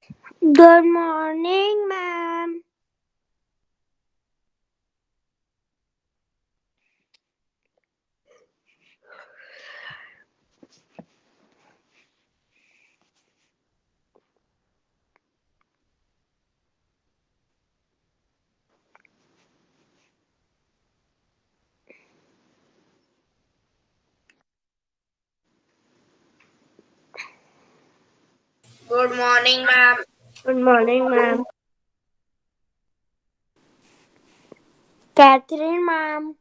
Good morning, ma'am. Good morning, ma'am. Good morning, ma'am. Catherine, ma'am.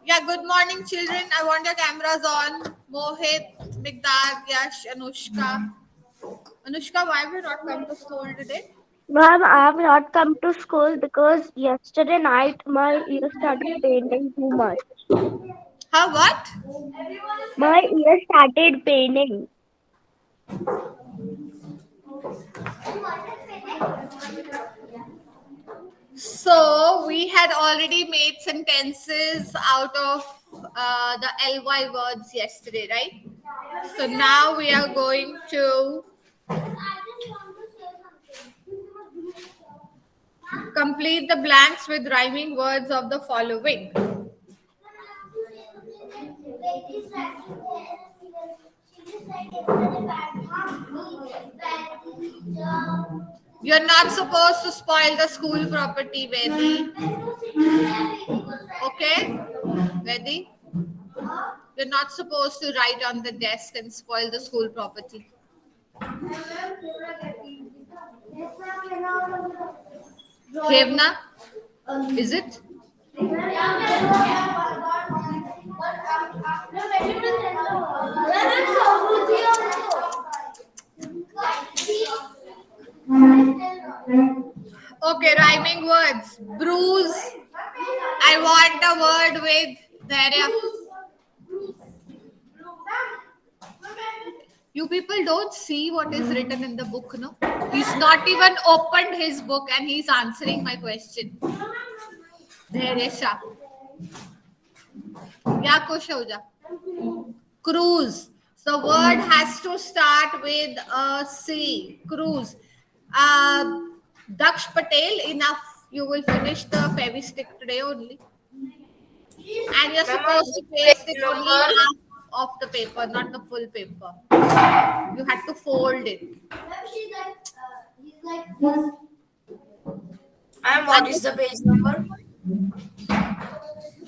Yeah, good morning, children. I want your cameras on. Mohit, Migdad, Yash, Anushka. Anushka, why have you not come to school today? Ma'am, I have not come to school because yesterday night my ear started paining too much. Huh, what? My ear started paining. So, we had already made sentences out of the LY words yesterday, right? So, now we are going to complete the blanks with rhyming words of the following. You're not supposed to spoil the school property, Vedi. Okay? Vedi? You're not supposed to write on the desk and spoil the school property. Hevna? Is it? Okay, rhyming words. Bruise. I want a word with Dharya. You people don't see what is written in the book, no? He's not even opened his book and he's answering my question. Dharya Shah. क्या खुश हो जा cruise. So the word has to start with a C. Cruise. Uh, Daksh Patel, enough. You will finish the Fevy stick today only. And you're Ma'am, on supposed to which paste page it only number? half of the paper, not the full paper. You had to fold it. Ma'am, what is the page number?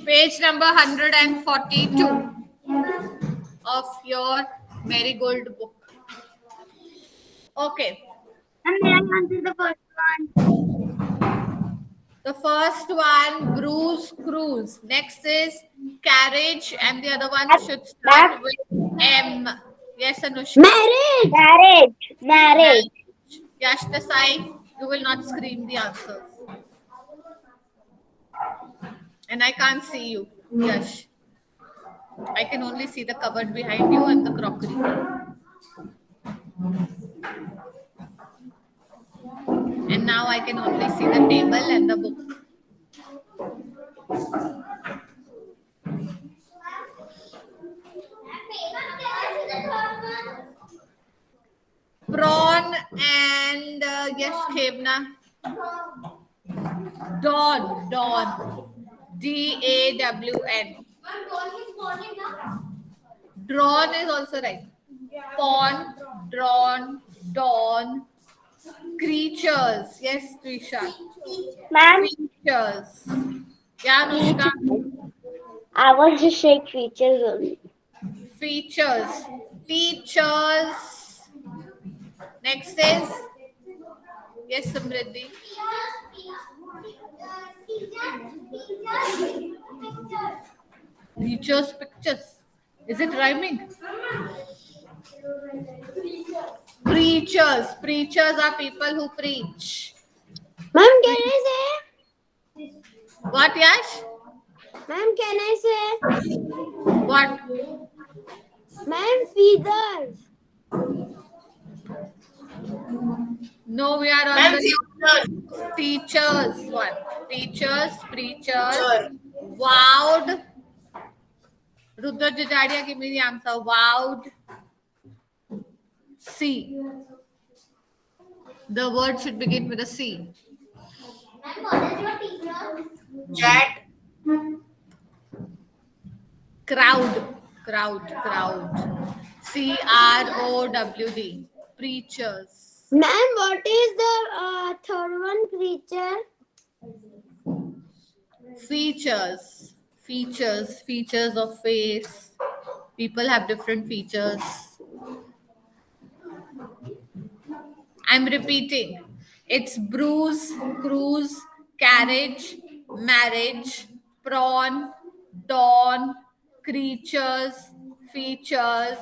Page number 142 of your Marigold book. Okay. And may I answer the first one? The first one, bruise, cruise. Next is carriage, and the other one should Ma'am, start with M. Yes, Anushka. marriage. Marriage. Marriage. Yash Desai, you will not scream the answers. And I can't see you. Yash. I can only see the cupboard behind you and the crockery. And now I can only see the table and the book. Prawn and yes, Khebna. Dawn. DAWN. Drawn is also right. Pawn, drawn, dawn. Creatures. Yes, Trisha. Ma'am, Creatures. Yeah, Anushka. I was just saying features only. Features. Teachers. Next is yes, Samriddhi. Teachers' pictures. Is it rhyming? Preachers. Preachers are people who preach. Ma'am, can I say? What, Yash? Ma'am, can I say? What? Ma'am, feathers. No, we are on Ma'am, the future. teachers one. Teachers, preachers, Future. vowed. Rudra Jajadia, give me the answer. Vowed. C. The word should begin with a C. Chat. Crowd. CROWD. Preachers. Ma'am, what is the third one? Creature. Features of face. People have different features. I'm repeating. It's bruise, cruise, carriage, marriage, prawn, dawn, creatures, features,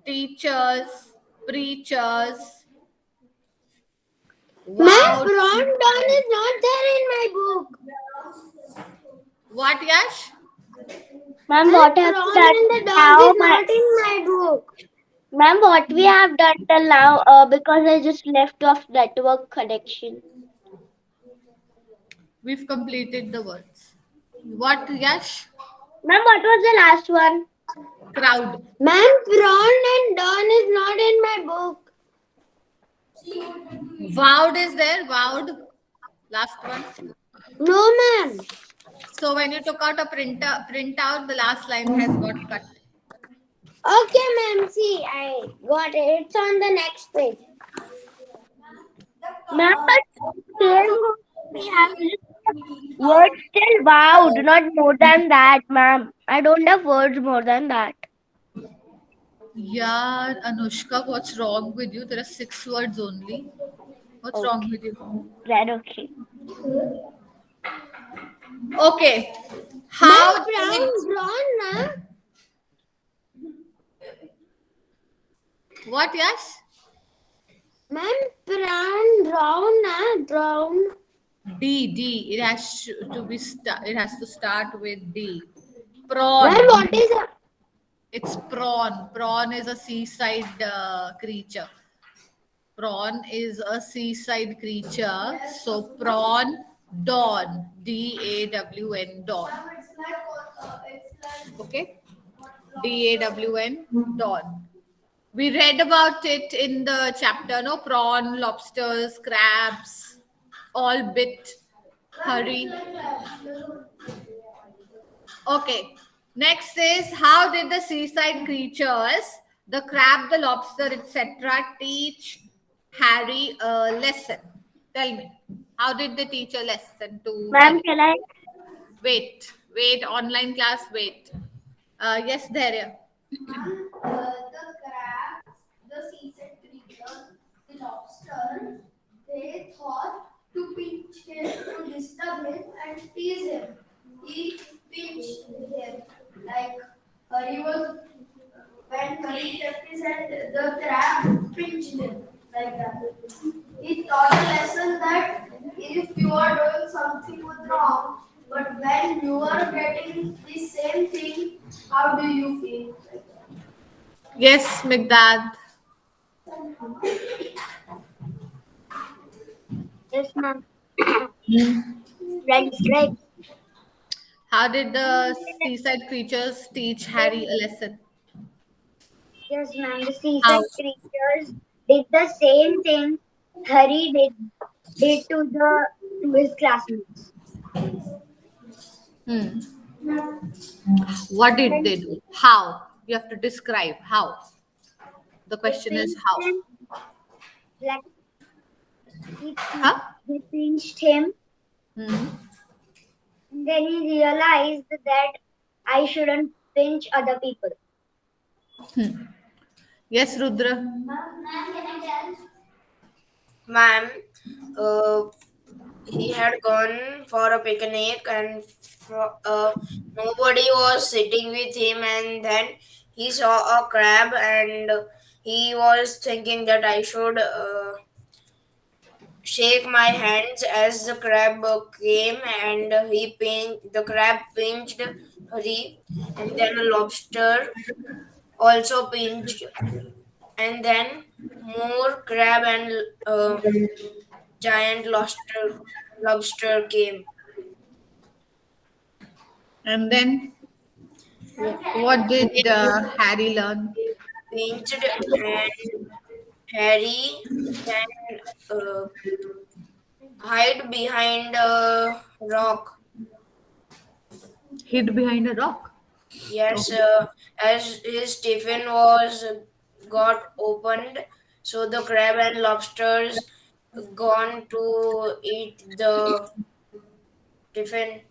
teachers, preachers. Ma'am, Wow. prawn dawn is not there in my book. What, Yash? Ma'am, what have prawn we done and the dog now? is not in my book. Ma'am, what we have done till now, because I just left off network connection. We've completed the words. What, Yash? Ma'am, what was the last one? Crowd. Ma'am, prawn and dawn is not in my book. Vowed is there. Vowed. Last one. No, ma'am. So when you took out a printout, the last line has got cut. Okay, ma'am. See, I got it. It's on the next page. Ma'am, but still we have words still vowed, not more than that, ma'am. I don't have words more than that. Yeah, Anushka, what's wrong with you? There are 6 words only. What's wrong with you? Right, okay. Okay. How Ma'am, prawn, na? What, Yash? Ma'am, prawn, drown, na? Drown. D. It has to be it has to start with D. Prawn. Ma'am, what is a... It's prawn. Prawn is a seaside creature. Prawn is a seaside creature. So prawn, dawn. DAWN, dawn. Okay? DAWN, dawn. We read about it in the chapter, no? Prawn, lobsters, crabs, all bit, hurry. Okay. Next is, how did the seaside creatures, the crab, the lobster, etc., teach Harry a lesson? Tell me, how did they teach a lesson to Ma'am, Harry? can I? Wait, online class, wait. Yes, there. The crabs, the seaside creatures, the lobster, they thought to pinch him, to disturb him and tease him. He pinched him. Like Hari was, when Hari kept his hand, the crab pinched him. Like that. He taught a lesson that if you are doing something wrong, But when you are getting the same thing, how do you feel? Yes, Migdad. Yes, ma'am. Right. How did the seaside creatures teach Harry a lesson? Yes, ma'am. The How? seaside creatures did the same thing Harry did to his classmates. Hmm. What did they do? How? You have to describe how. The They question is pinched how. him, like Huh? they pinched him, Hmm. and then he realized that I shouldn't pinch other people. Yes, Rudra. Ma'am, uh, he had gone for a picnic and nobody was sitting with him, and then he saw a crab and he was thinking that I should shake my hands as the crab came, and the crab pinched Hari, and then a lobster also pinched, and then more crab and giant lobster came. And then what did Harry learn? Pinched, and Harry can hide behind a rock. Hid behind a rock. Yes, Okay. as his tiffin was got opened, so the crab and lobsters gone to eat the tiffin.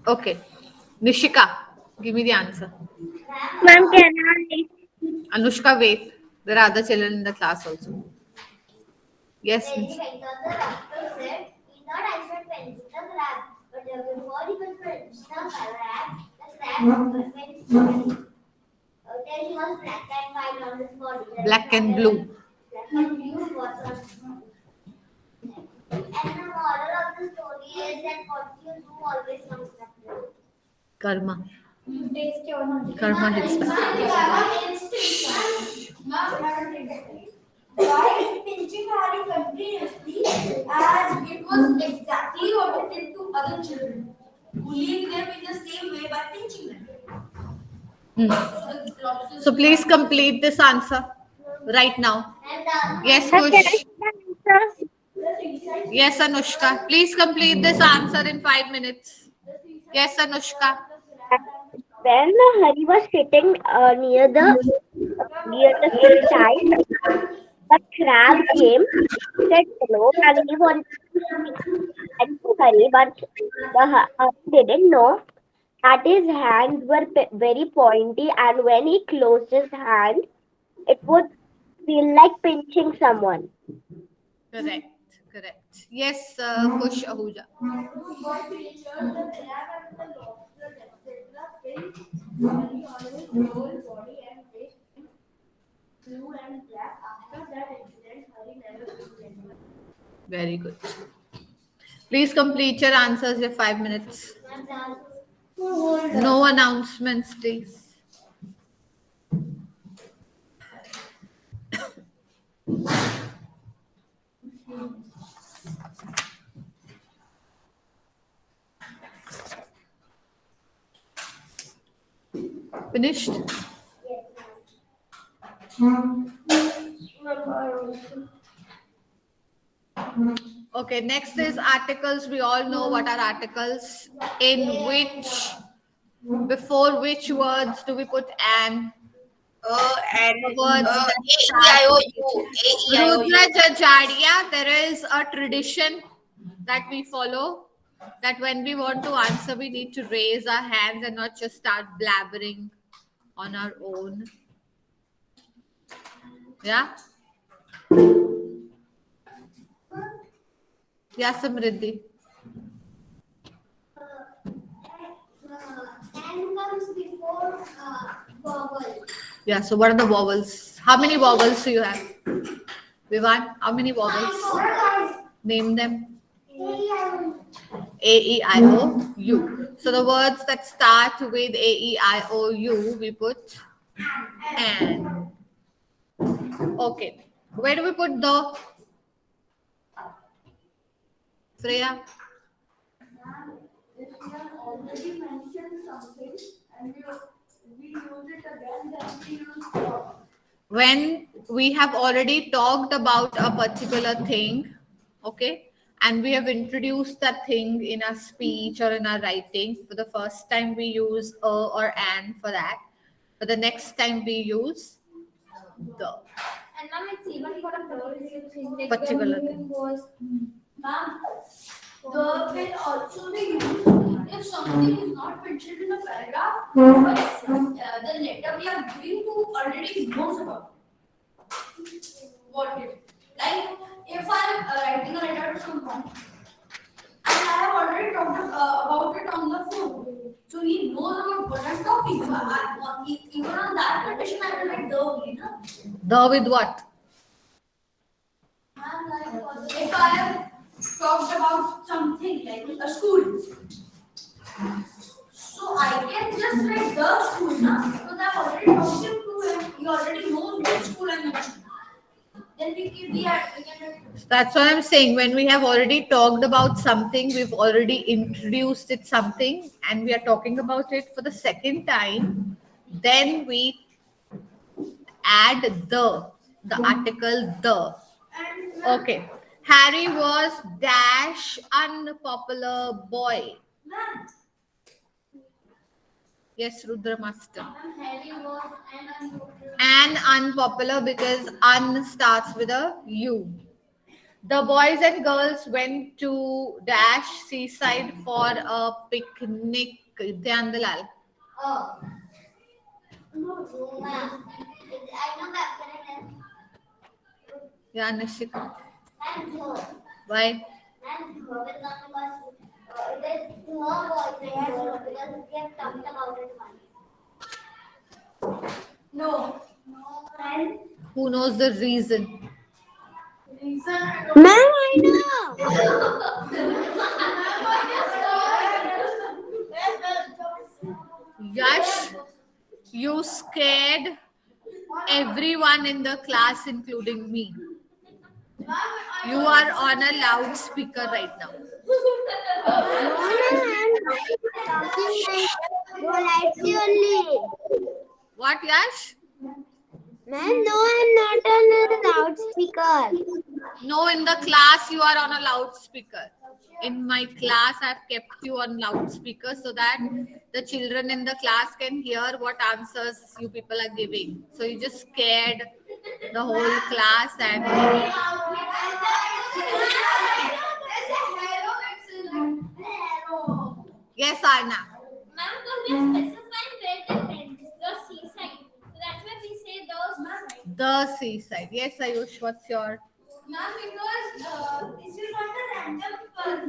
Okay. Nishika, give me the answer. Ma'am, can I? Anushka, wait. There are other children in the class also. Yes, Then the Nish. Vector the raptor said, he thought I should pinch the crab. But before he could pinch the crab went till he was black and white on his body. Black and blue. Black and blue was on. And the moral of the story is that what you do always comes back to you. Karma. Taste your knowledge. Karma hits back. Why pinching Harry continuously as it was exactly what it did to other children, bullying them in the same way by pinching them. So please complete this answer right now. Yes, Ma'am, can I Kush. answer? Yes, Anushka. Please complete this answer in 5 minutes. Yes, Anushka. When Hari was sitting near the seaside, the crab came, said hello, and he wanted to speak to Hari, but Hari didn't know that his hands were very pointy, and when he closed his hand, it would feel like pinching someone. Correct. Correct. Yes, Kush Ahuja. What creature the crab and the lobster etc. pinch Harry on his whole body and make him blue and black. After that incident, Harry never pinched anyone. Very good. Please complete your answers in 5 minutes. No announcements, please. Finished? Okay, next is articles. We all know what are articles. In which, before which words do we put an? And The words that start A-E-I-O-U, A-E-I-O-U. Rudra Jajadia, there is a tradition that we follow that when we want to answer, we need to raise our hands and not just start blabbering on our own. Yeah? Yeah, Samriddhi. And comes before vowel. Yeah, so what are the vowels? How many vowels do you have? Vivan, how many vowels? Name them. A-E-I-O-U. So the words that start with A-E-I-O-U, we put an. Okay. Where do we put the? Freya? If we have already mentioned something and we use it again, then we use the. When we have already talked about a particular thing, okay, and we have introduced that thing in our speech or in our writing, for the first time we use a or an for that. For the next time we use the And ma'am, it's even for a particular thing. Like particular when thing. was, ma'am, the can also be used if something is not mentioned in a paragraph, but the letter we are giving to already knows about what it. Like if I am writing a letter to someone and I have already talked about it on the phone, so he knows about what I'm talking about. Even on that condition, I will write the only, no? The with what? If I have talked about something like a school, so I can just write the school, na? Because I've already talked to him. He already knows which school I'm mentioning. Then we can. That's what I'm saying. When we have already talked about something, we've already introduced it something, and we are talking about it for the second time, then we add the article the. Okay. Harry was dash unpopular boy. Ma'am, Yes, Rudra Master. Harry was an unpopular. And unpopular because un starts with a U. The boys and girls went to dash seaside for a picnic. Dhyan Dalal. Oh. No, ma'am. I know that. Yeah, Nishika. And her. Why? And her will not because there's more boys and girls because we have talked about it once. No. No. And Who knows the reason? reason. Ma'am, I know. Yash, you scared everyone in the class, including me. You are on a loudspeaker right now. No, I'm talking like politely only. What, Yash? Ma'am, no, I'm not on a loudspeaker. No, in the class you are on a loudspeaker. In my class, I've kept you on loudspeaker so that the children in the class can hear what answers you people are giving. So you just scared the whole class and yes, Arna. Ma'am, because we are specifying where they went, the seaside. So that's why we say those. The seaside. Yes, Ayush, what's your? Ma'am, because this is not a random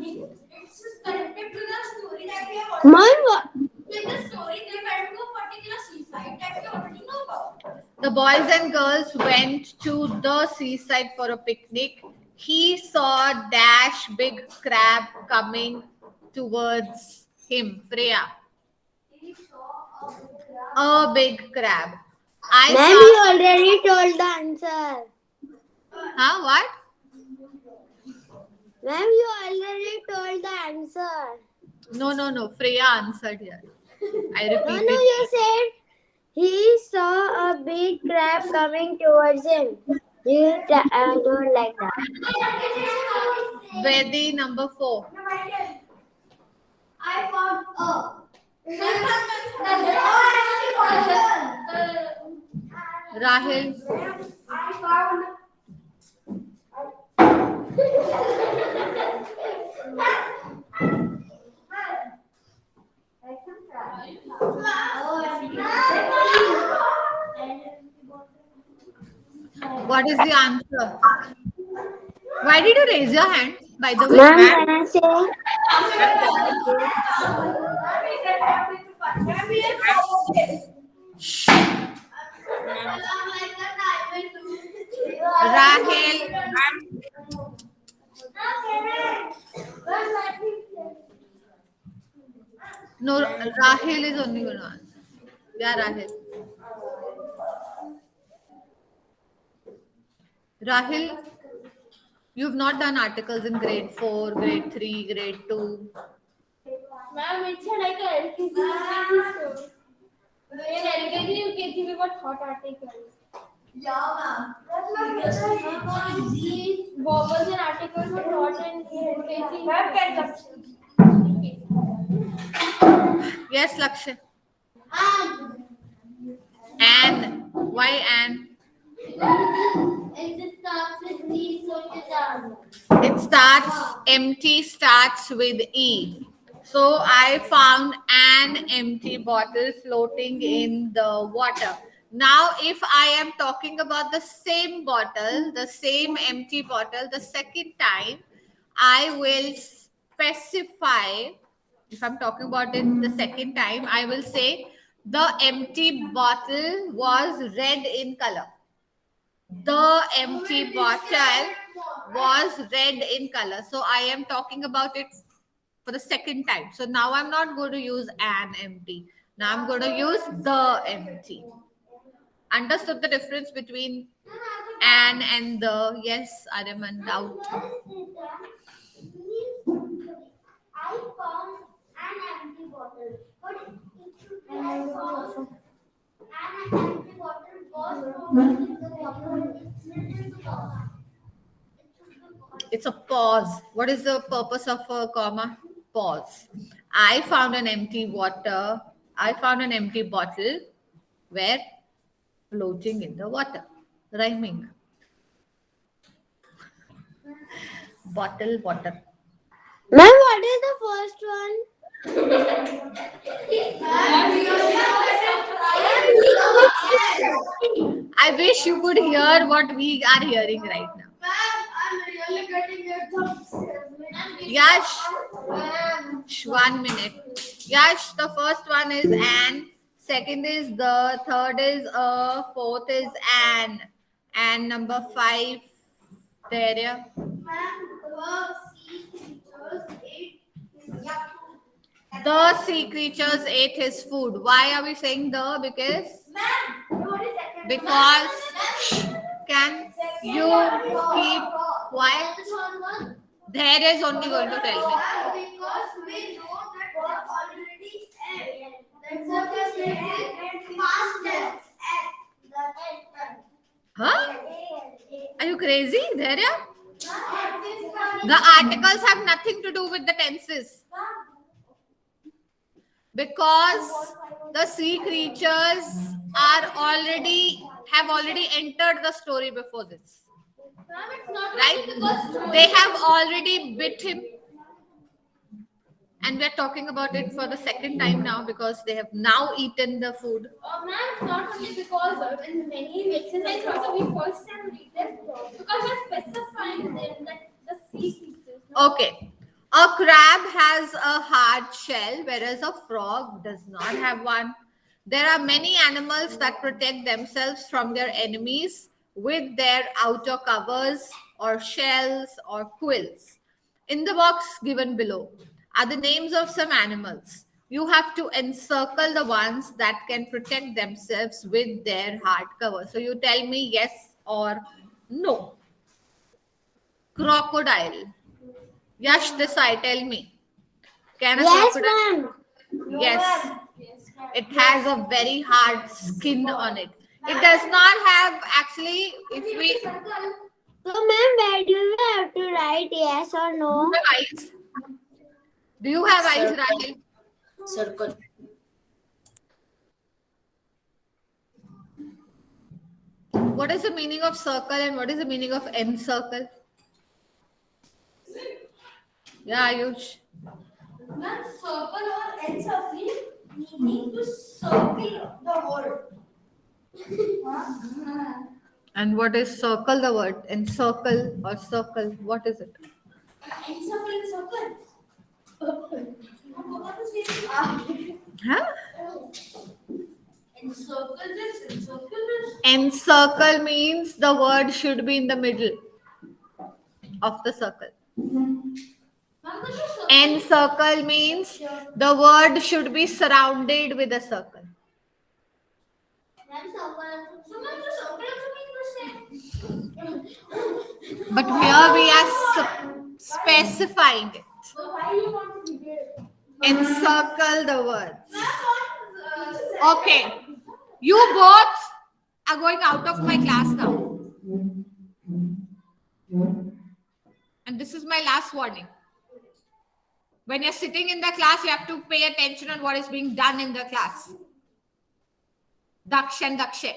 thing. It's connected to the story that we have already. Ma'am, what? Like the story they went to a particular seaside that we already know about. The boys and girls went to the seaside for a picnic. He saw dash big crab coming towards him. Freya, He saw a big crab. Ma'am, you already told the answer. Huh? What? Ma'am, you already told the answer. No. Freya answered here. I No, repeat it. you said he saw a big crab coming towards him. You don't like that. Vedi number 4. I found a. Rahil. I found. What is the answer? Why did you raise your hand? By the way, Ma'am, can I say? Rahel. No, Rahil is only going to answer. Yeah, Rahil. Rahil, you've not done articles in grade 4, grade 3, grade 2. Ma'am, it's like a LKG, UKG story. In LKG, UKG, we got hot articles. Yeah, ma'am. These vowels and articles were taught in LKG. Yes, Lakshay. Anne. Why Anne? It starts with these, so it is done. It starts, empty starts with E. So I found an empty bottle floating in the water. Now, if I am talking about the same bottle, the same empty bottle, the second time, I will specify. If I'm talking about it the second time, I will say the empty bottle was red in color. The empty bottle was red in color. So I am talking about it for the second time. So now I'm not going to use an empty. Now I'm going to use the empty. Understood the difference between an and the? Yes, I am in doubt. I found an empty bottle, but it should be I found an empty bottle was found in the water. It's written to comma. It's a pause. What is the purpose of a comma? Pause. I found an empty water. I found an empty bottle where floating in the water. Rhyming. Bottle, water. Ma'am, what is the first one? I wish you could hear what we are hearing right now. I'm really getting a jump scare. Yash, 1 minute. Yash, the first one is an, second is the, third is a, fourth is an, and number 5, there. Yeah. The sea creatures ate his food. Why are we saying the? Because can you keep quiet? There is only going to tell me. Because we know that they already ate. That's what is written past tense. Huh? Are you crazy? There. Yeah? The articles have nothing to do with the tenses. Because the sea creatures have already entered the story before this. Right? They have already bit him. And we're talking about it for the second time now because they have now eaten the food. Ma'am, it's not only because in many exercises also we first time read them because we're specifying them that the sea creatures. Okay. A crab has a hard shell, whereas a frog does not have one. There are many animals that protect themselves from their enemies with their outer covers or shells or quills. In the box given below are the names of some animals. You have to encircle the ones that can protect themselves with their hard cover. So you tell me yes or no. Crocodile. Yash Desai, tell me. Can a Yes, crocodile? ma'am. Yes. It has a very hard skin on it. It does not have actually, if we So, ma'am, where do we have to write yes or no? have eyes. Do you have eyes, Circle. Rahil? Circle. What is the meaning of circle and what is the meaning of encircle? Yeah, Ayush. Ma'am, circle or encircle meaning to circle the word. And what is circle the word? Encircle or circle? What is it? Encircle is circle. Huh? Encircle this. Encircle means the word should be in the middle of the circle. Encircle means the word should be surrounded with a circle. But here we are specifying it. Encircle the words. Okay. You both are going out of my class now. And this is my last warning. When you're sitting in the class, you have to pay attention on what is being done in the class. Daksh and Dakshe.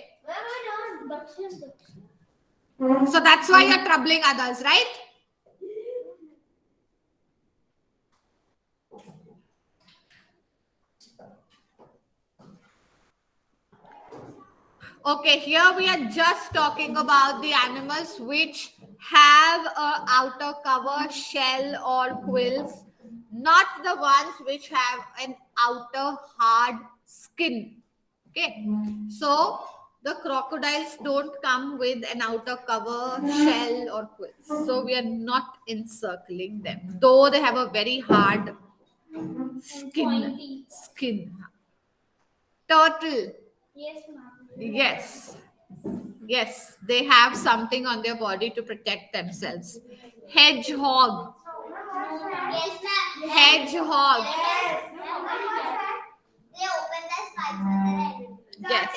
So that's why you're troubling others, right? Okay, here we are just talking about the animals which have a outer cover, shell or quills, not the ones which have an outer hard skin. Okay, so the crocodiles don't come with an outer cover, shell or quills. So we are not encircling them, though they have a very hard skin. Turtle. Yes, ma'am. Yes, they have something on their body to protect themselves. Hedgehog. Yes, ma'am. Hedgehog. They open their spikes at the end. Yes.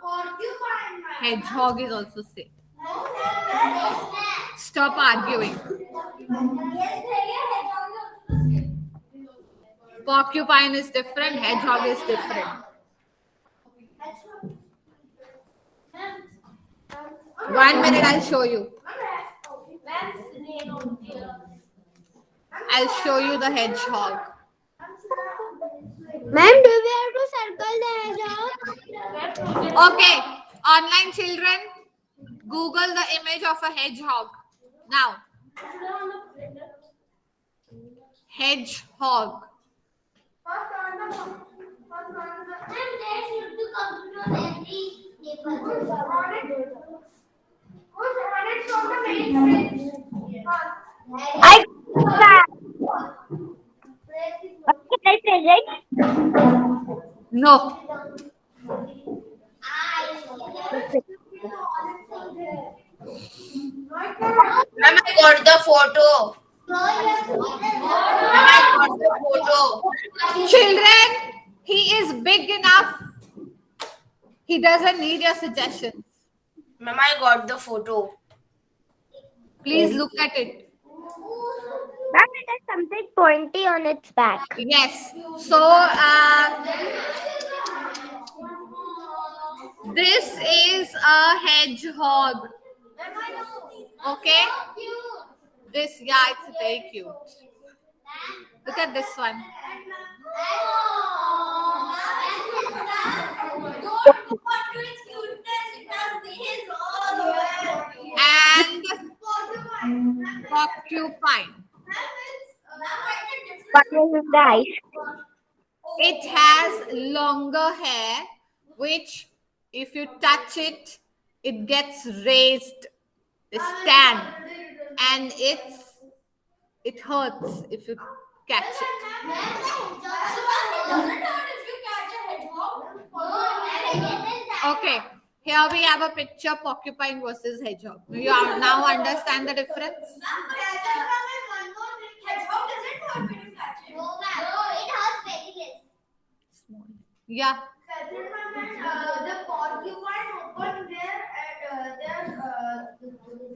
Porcupine. Hedgehog is also safe. Yes, Stop arguing. Porcupine is different. Hedgehog is different. 1 minute, I'll show you. I'll show you the hedgehog. Ma'am, do we have to circle the hedgehog? Okay, online children, Google the image of a hedgehog. Now, hedgehog. I can I present? No. Ma'am, I got the photo. Ma'am, I got the photo. Children, he is big enough. He doesn't need your suggestions. Ma'am, I got the photo. Please look at it. Ma'am, it has something pointy on its back. Yes. So, this is a hedgehog. Okay. This, yeah, it's very cute. Look at this one. And porcupine. What is that? It has longer hair, which if you touch it, it gets raised, the stand, and it hurts if you catch it. Okay, here we have a picture porcupine versus hedgehog. You now understand the difference? Yeah. The porcupine open their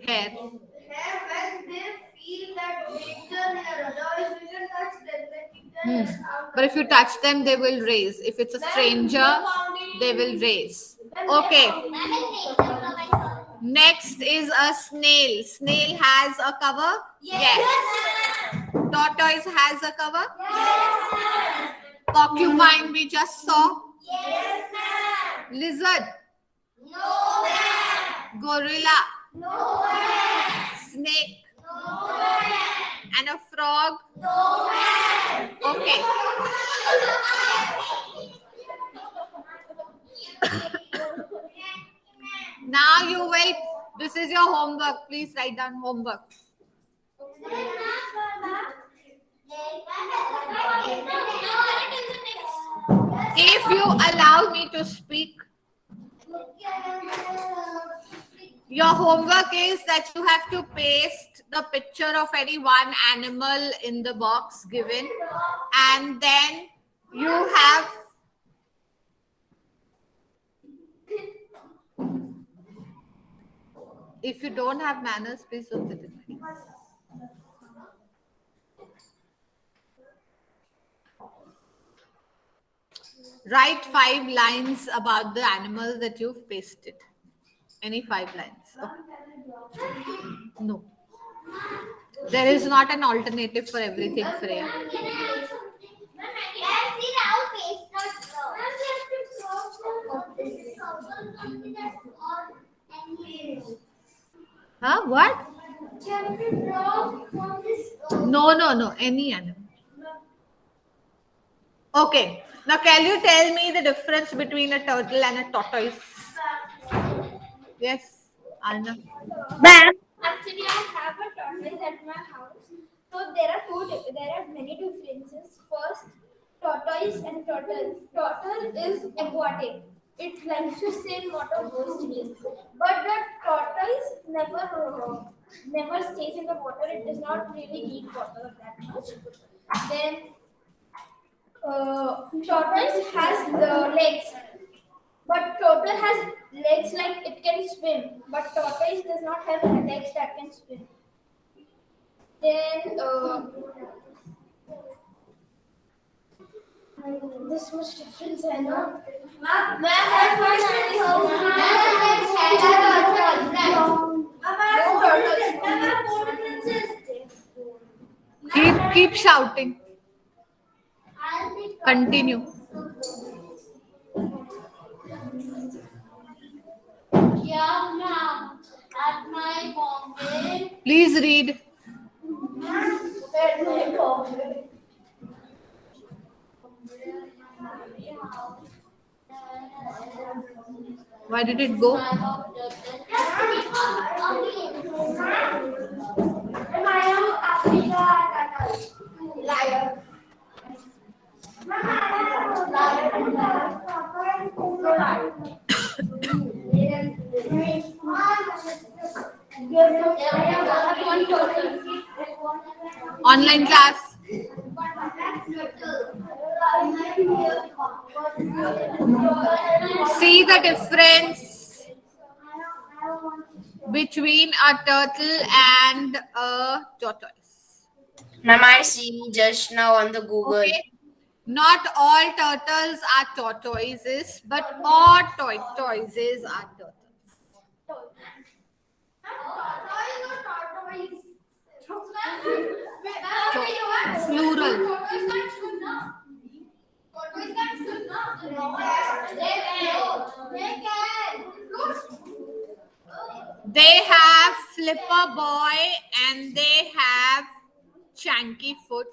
Hair. when they feel that danger near, otherwise we can touch them. They keep their head out. But if you touch them, they will raise. If it's a stranger, they will raise. Okay. Next is a snail. Snail has a cover? Yes. Tortoise has a cover? Yes, Porcupine we just saw? yes, ma'am. Lizard? No, ma'am. Gorilla? No, ma'am. Snake? No, ma'am. And a frog? No, ma'am. Okay. Now you will, this is your homework. Please write down homework. If you allow me to speak, your homework is that you have to paste the picture of any one animal in the box given, and then you have if you don't have manners, please don't sit in my class. Write 5 lines about the animal that you've pasted. Any 5 lines. Okay. No. There is not an alternative for everything, Freya. Huh? What? No. Any animal. Okay. Now, can you tell me the difference between a turtle and a tortoise? Yes, Anna. Ma'am, Actually, I have a tortoise at my house. So there are many differences. First, tortoise and turtle. Turtle is aquatic. It likes to stay in water mostly. But the tortoise never stays in the water. It does not really need water that much. Then tortoise has the legs, but turtle has legs like it can swim, but tortoise does not have legs that can swim. Then this much difference I know. Keep shouting. Continue. Yeah, ma'am. At my Bombay. Please read. At my Bombay. Why did it go? Liar. Online class. See the difference between a turtle and a tortoise. Ma'am, I see just now on the Google. Okay. Not all turtles are tortoises, but all tortoises are turtles. Plural. They have Flipper Boy and they have Chunky Foot.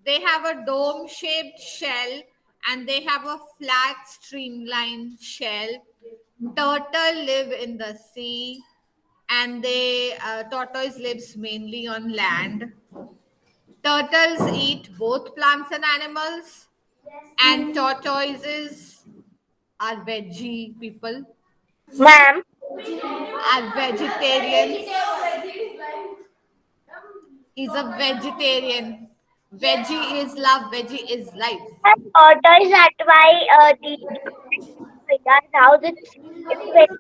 They have a dome-shaped shell and they have a flat streamlined shell. Turtle live in the sea and tortoise lives mainly on land. Turtles eat both plants and animals, and tortoises are veggie people, ma'am, are vegetarians. Is a vegetarian. Veggie is love, veggie is life. tortoise at my the house. It's very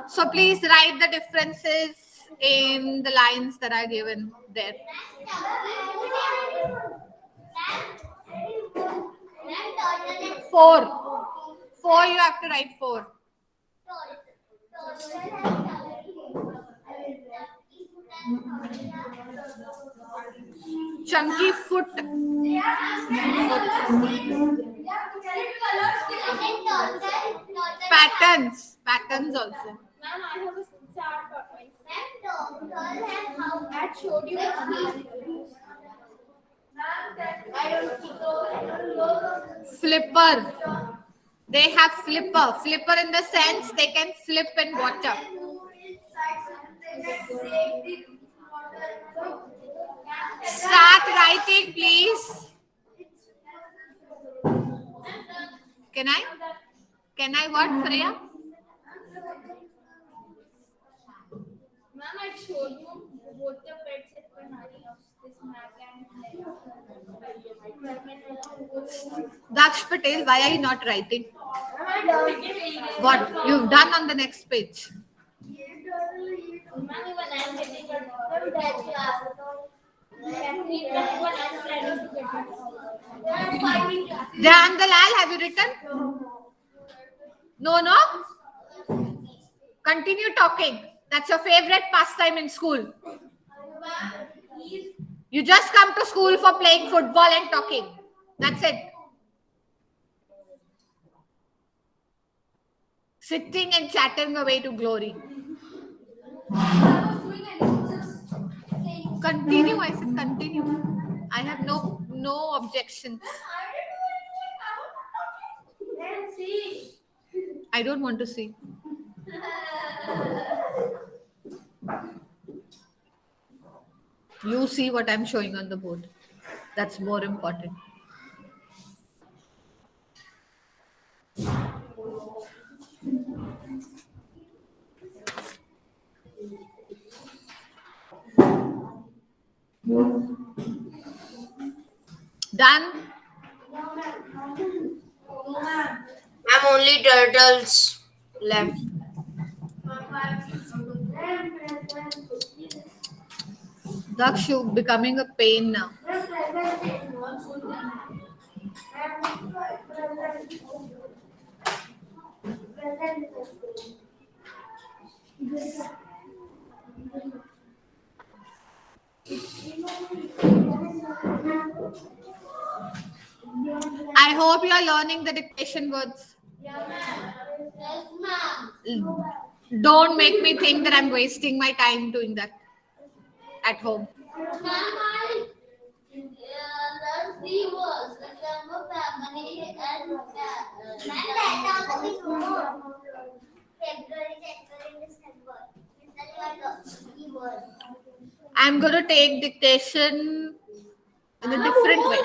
So please write the differences in the lines that are given there. 4. 4, you have to write 4. Chunky foot. Patterns also. Ma'am, I have a sad tortoise. I showed you. I don't know. Flipper. They have flipper. Flipper in the sense they can flip in water. start writing, please. Can I? Can I what, Freya? Ma'am, I showed you both the pets at Panari of this Mac and Daksh Patel, why are you not writing? What you've done on the next page? Dhyan Dalal, have you written? No, no? Continue talking. That's your favorite pastime in school. You just come to school for playing football and talking. That's it. Sitting and chatting away to glory. Continue, I said continue. I have no objections. I don't want to see. You see what I'm showing on the board. That's more important. Done? I'm only turtles left. Daksh, you're becoming a pain now. I hope you are learning the dictation words. Don't make me think that I'm wasting my time doing that at home. I'm going to take dictation in a different way.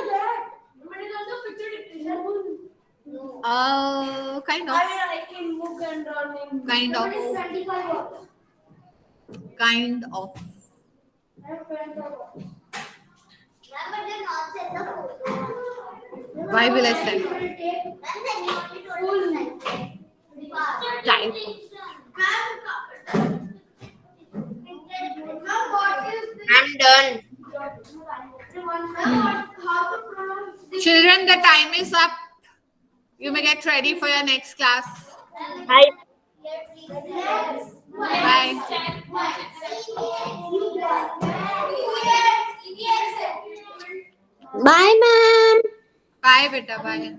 Kind of. Kind of. Why will I say? Type. I'm done. Children, the time is up. You may get ready for your next class. Bye. Bye. Bye, ma'am. Bye, beta. Bye.